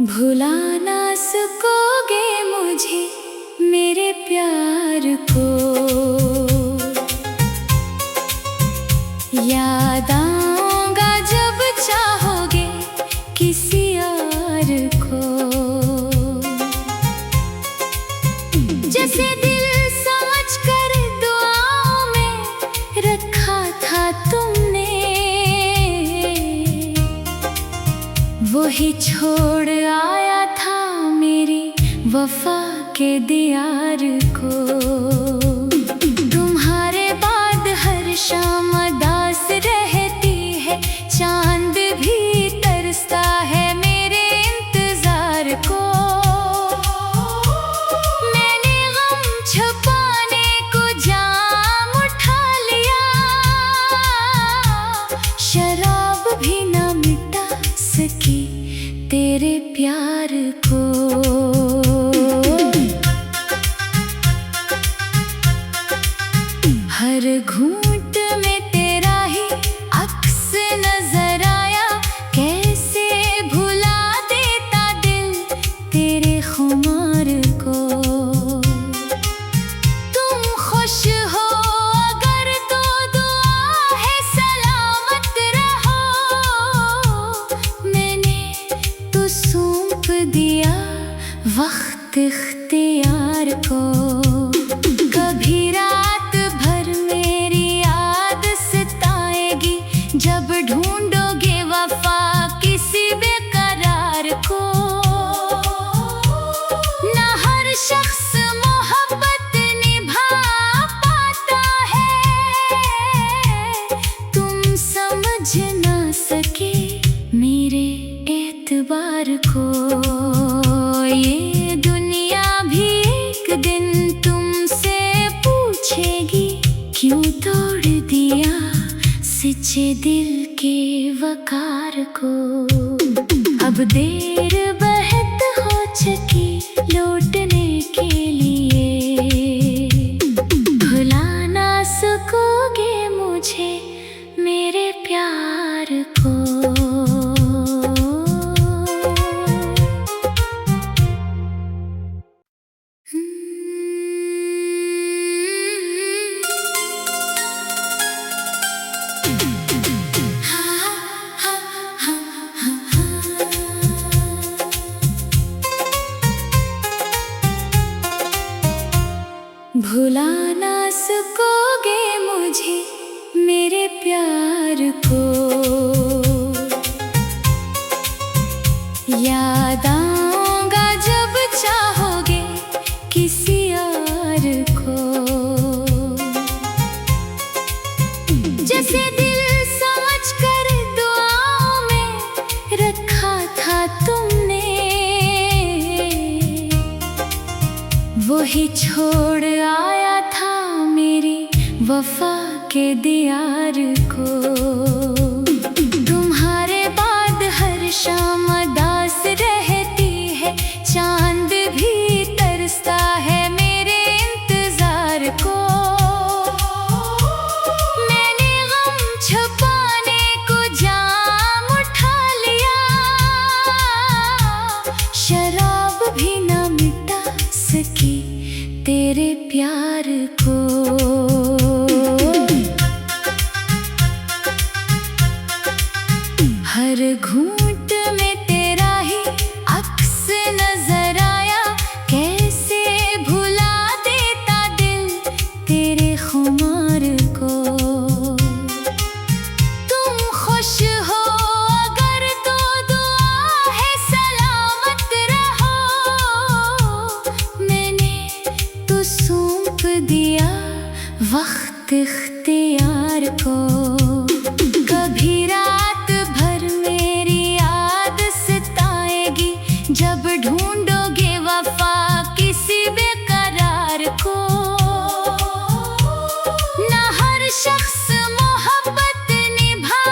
भुला ना सकोगे मुझे मेरे प्यार को, याद आऊंगा जब चाहोगे किसी और को। जैसे दिल समझ कर दुआओं में रखा था तुमने, वही छोड़ आया था मेरी वफा के दियार को। तुम्हारे बाद हर शाम उदास रहती है, चांद भी तरसता है मेरे इंतजार को। मैंने गम छुपाने को जाम उठा लिया, शराब भी ना मिटा सकी तेरे प्यार को। हर घूंट में तेरा ही अक्स नजर आया, कैसे भुला देता दिल तेरे खुमार को। तुम खुश हो अगर तो दुआ है सलामत रहो, मैंने तो सौंप दिया वक्त इख्तियार को। कभी रात भर मेरी याद सताएगी जब ढूंढोगे वफा किसी बेकरार को। ना हर शख्स मोहब्बत निभा पाता है, तुम समझ ना सके मेरे एतबार को। ये दुनिया भी एक दिन तुमसे पूछेगी, क्यों तोड़ दिया सच्चे दिल के वकार को। अब देर बहुत हो चुकी लौटने के लिए, भुला ना सकोगे मुझे मेरे प्यार को। भुला ना सकोगे मुझे मेरे प्यार को, याद आऊंगा जब चाहोगे किसी और को। जैसे दिल समझ कर दुआओं में रखा था तुमने, वही छोड़ आया था मेरी वफा के दियार को। तुम्हारे बाद हर शाम उदास रहती है, चांद भी तरसता है मेरे इंतजार को। मैंने गम छुपाने को जाम उठा लिया, शराब भी ना मिटा सकी तेरे प्यार को। हर घूंट में तेरा ही अक्स नजर आया, कैसे भुला देता दिल तेरे खुमार को। तुम खुश हो अगर तो दुआ है सलामत रहो, मैंने तो सौंप दिया वक्त इख्तियार को। कभी रात भर मेरी याद सताएगी जब ढूंढोगे वफा किसी बेकरार को। ना हर शख्स मोहब्बत निभा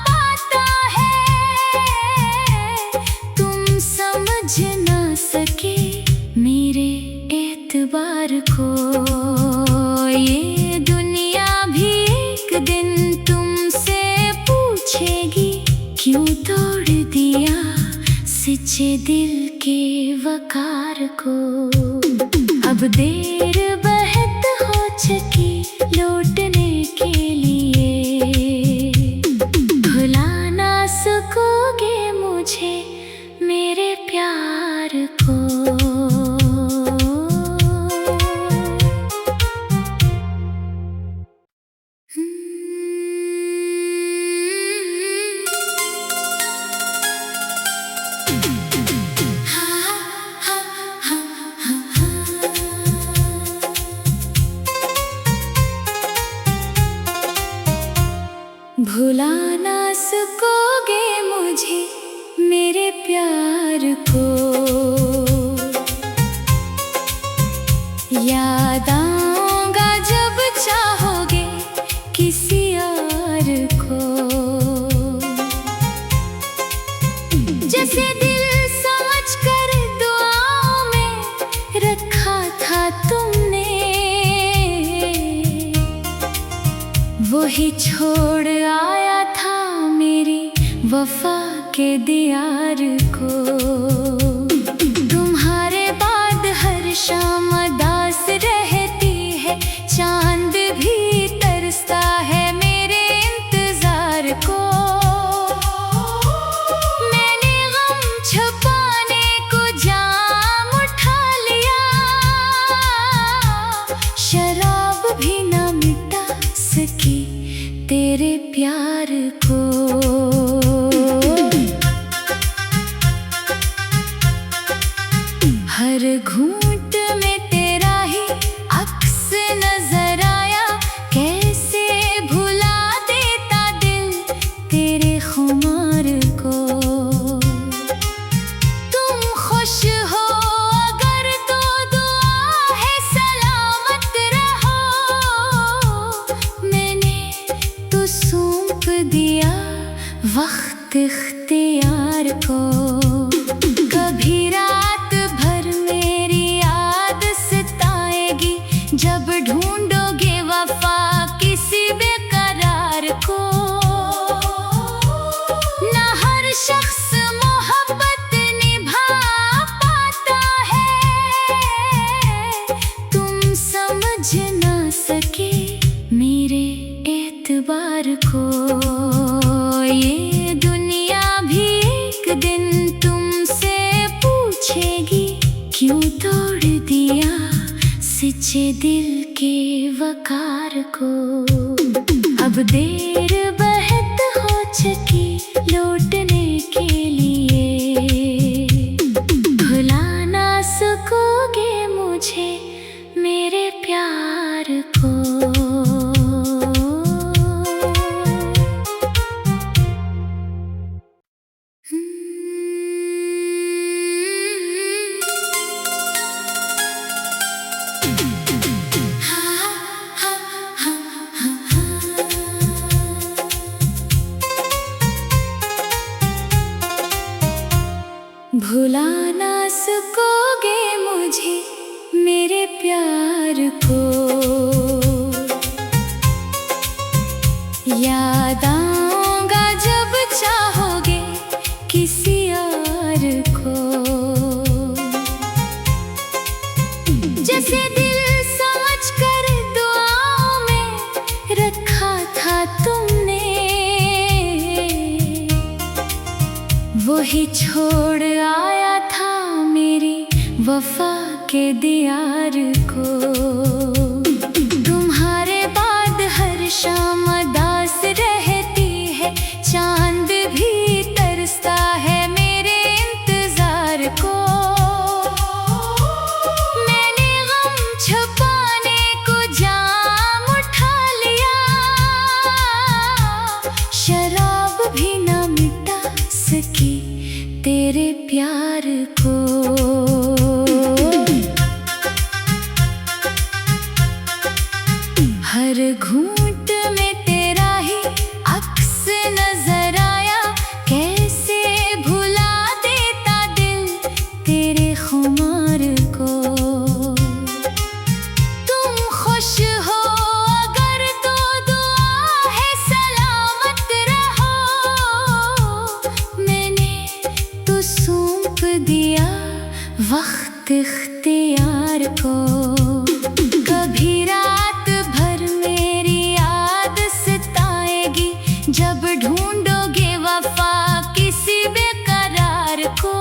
पाता है, तुम समझ ना सके मेरे एतबार को। ये दुनिया भी एक दिन तुमसे पूछेगी, क्यों तोड़ दिया सच्चे दिल के वकार को। अब देर बहुत हो चुकी लौटने के लिए, भुला ना सकोगे मुझे मेरे प्यार को। भुला ना सकोगे मुझे मेरे प्यार को। याद आऊंगा जब चाहोगे किसी और को। जैसे दिल समझ कर दुआओं में रखा था तुमने, वही छोड़ आया था मेरी वफा के दियार को। तुम्हारे बाद हर शाम उदास रहती है, चांद भी तरसता है मेरे इंतजार को। मैंने गम छुपाने को जाम उठा लिया, शराब भी ना मिटा सकी तेरे प्यार को। हर घूंट में तेरा ही अक्स नजर आया, कैसे भुला देता दिल तेरे खुमार को। तुम खुश हो अगर तो दुआ है सलामत रहो, मैंने तो सौंप दिया वक्त इख्तियार को। कभी रात भर मेरी याद सताएगी, जब ढूंढोगे वफा किसी बेकरार को। ना हर शख्स मोहब्बत निभा पाता है, तुम समझ ना सके मेरे एतबार को। ये दुनिया भी एक दिन तुमसे पूछेगी, क्यों तोड़ दिया सच्चे दिल के वकार को। अब देर बहुत हो चुकी लौटने के लिए, भुला ना सकोगे मुझे मेरे प्यार को। भुला ना सकोगे मुझे मेरे प्यार को। याद आऊंगा जब चाहोगे किसी और को। जैसे दिल समझ कर दुआओं में रखा था तुमने, वही छोड़ आया था मेरी वफा के दियार को। तुम्हारे बाद हर शाम उदास रहती है, चांद भी तरसता है मेरे इंतजार को। मैंने गम छुपाने को जाम उठा लिया, शराब भी ना मिटा सकी तेरे प्यार को। हर घूंट में तेरा ही अक्स नजर आया, कैसे भुला देता दिल तेरे खुमार को। तुम खुश हो अगर तो दुआ है सलामत रहो, मैंने तो सूं वक्त इख्तियार को। कभी रात भर मेरी याद सताएगी, जब ढूंढोगे वफा किसी बेकरार को।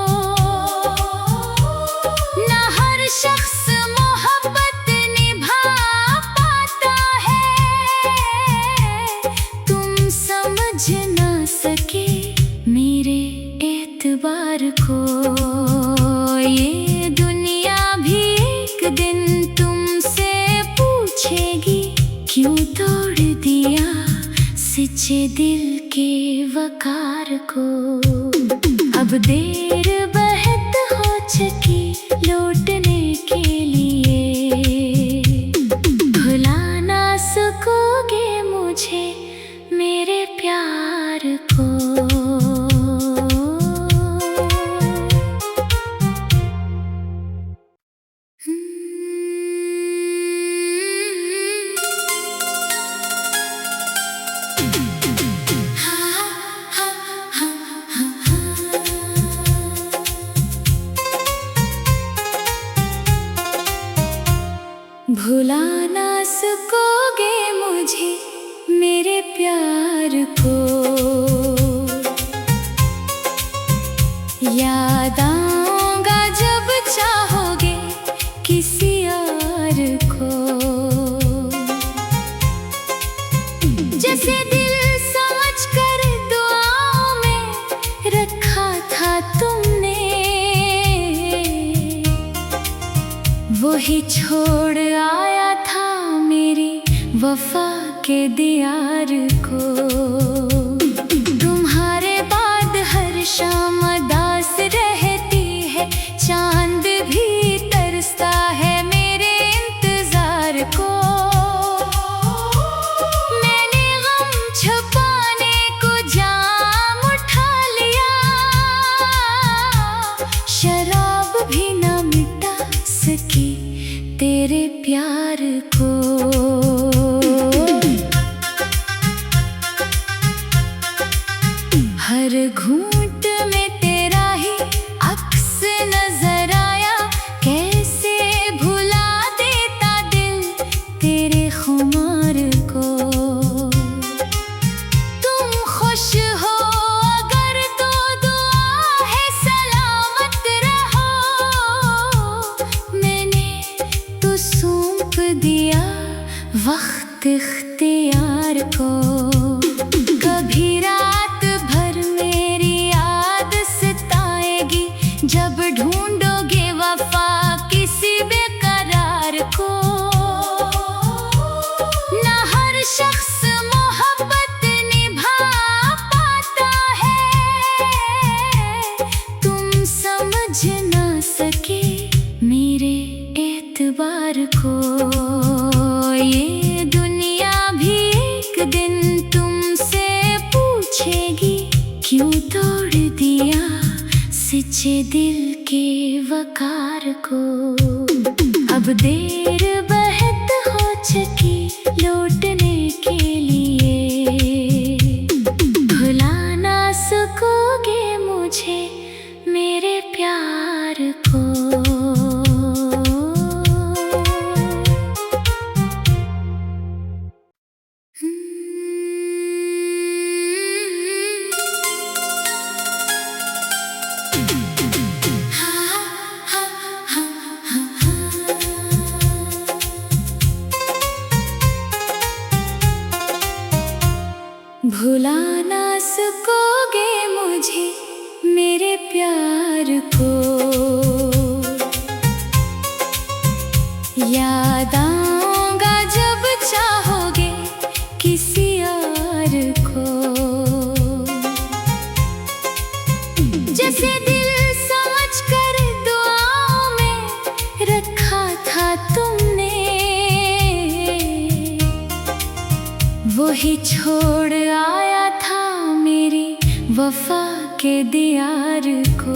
ना हर शख्स मोहब्बत निभा पाता है, तुम समझ ना सके मेरे एतबार को। ये दुनिया भी एक दिन तुमसे पूछेगी, क्यों तोड़ दिया सच्चे दिल के वकार को। अब देर बहुत हो चुकी लौटने के लिए, भुला ना सकोगे मुझे मेरे प्यार को। भुला ना सकोगे मुझे मेरे प्यार को। याद आऊंगा जब चाहोगे किसी और को। जैसे दिल समझ कर दुआओं में रखा था तुमने, वही छोड़ आया था मेरी वफा के दियार को। तुम्हारे बाद हर शाम उदास रहती है, चांद भी तरसता है मेरे इंतजार को। मैंने गम छुपाने को जाम उठा लिया, शराब भी ना मिटा सकी तेरे प्यार को। हर घूंट में तेरा ही अक्स नजर आया, कैसे भुला देता दिल तेरे खुमार को। तुम खुश हो अगर तो दुआ है सलामत रहो, मैंने तो सौंप दिया वक्त इख्तियार को। कभी रात भर मेरी याद सताएगी, जब ढूंढोगे वफा किसी बेकरार को। ना हर शख्स मोहब्बत निभा पाता है, तुम समझ ना सके मेरे एतबार को। ये दुनिया भी एक दिन तुमसे पूछेगी, क्यों तोड़ दिया सच्चे दिल के वकार को। अब देर बहुत हो चुकी लौटने के लिए, भुला ना सकोगे मुझे मेरे प्यार को। भुला ना सकोगे मुझे मेरे प्यार को। याद आऊंगा जब चाहोगे किसी और को। जैसे दिल समझ कर दुआओं में रखा था तुमने, वही छोड़ आया था मेरी वफा के दियार को।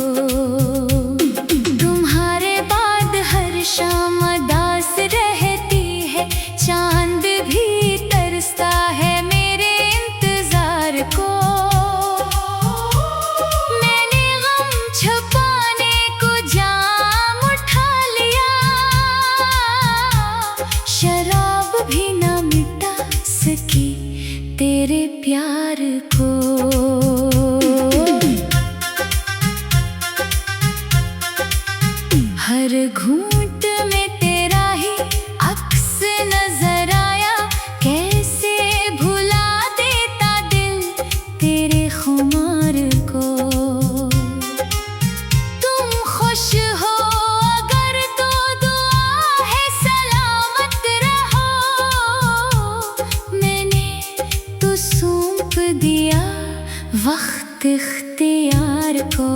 तुम्हारे बाद हर शाम उदास रहती है, चांद भी तरसता है मेरे इंतजार को। मैंने गम छुपाने को जाम प्यार को। हर घूंट में तेरा ही अक्स नजर आया, कैसे भुला देता दिल तेरे खुमार को। तुम खुश हो अगर तो दुआ है सलामत रहो, मैंने तो सौंप दिया वक्त इख्तियार को।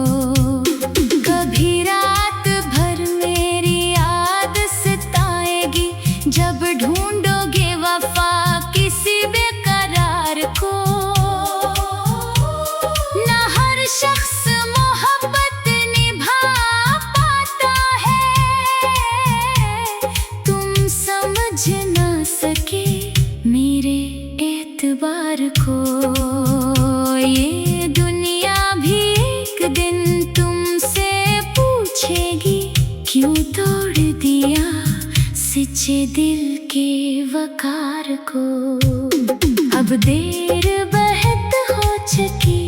कभी रात भर मेरी याद सताएगी, जब ढूंढोगे वफा किसी बेकरार को। ना हर शख्स मोहब्बत निभा पाता है, तुम समझ ना सके मेरे एतबार को। ये दुनिया भी एक दिन तुमसे पूछेगी, क्यों तोड़ दिया सच्चे दिल के वकार को। अब देर बहुत हो चुकी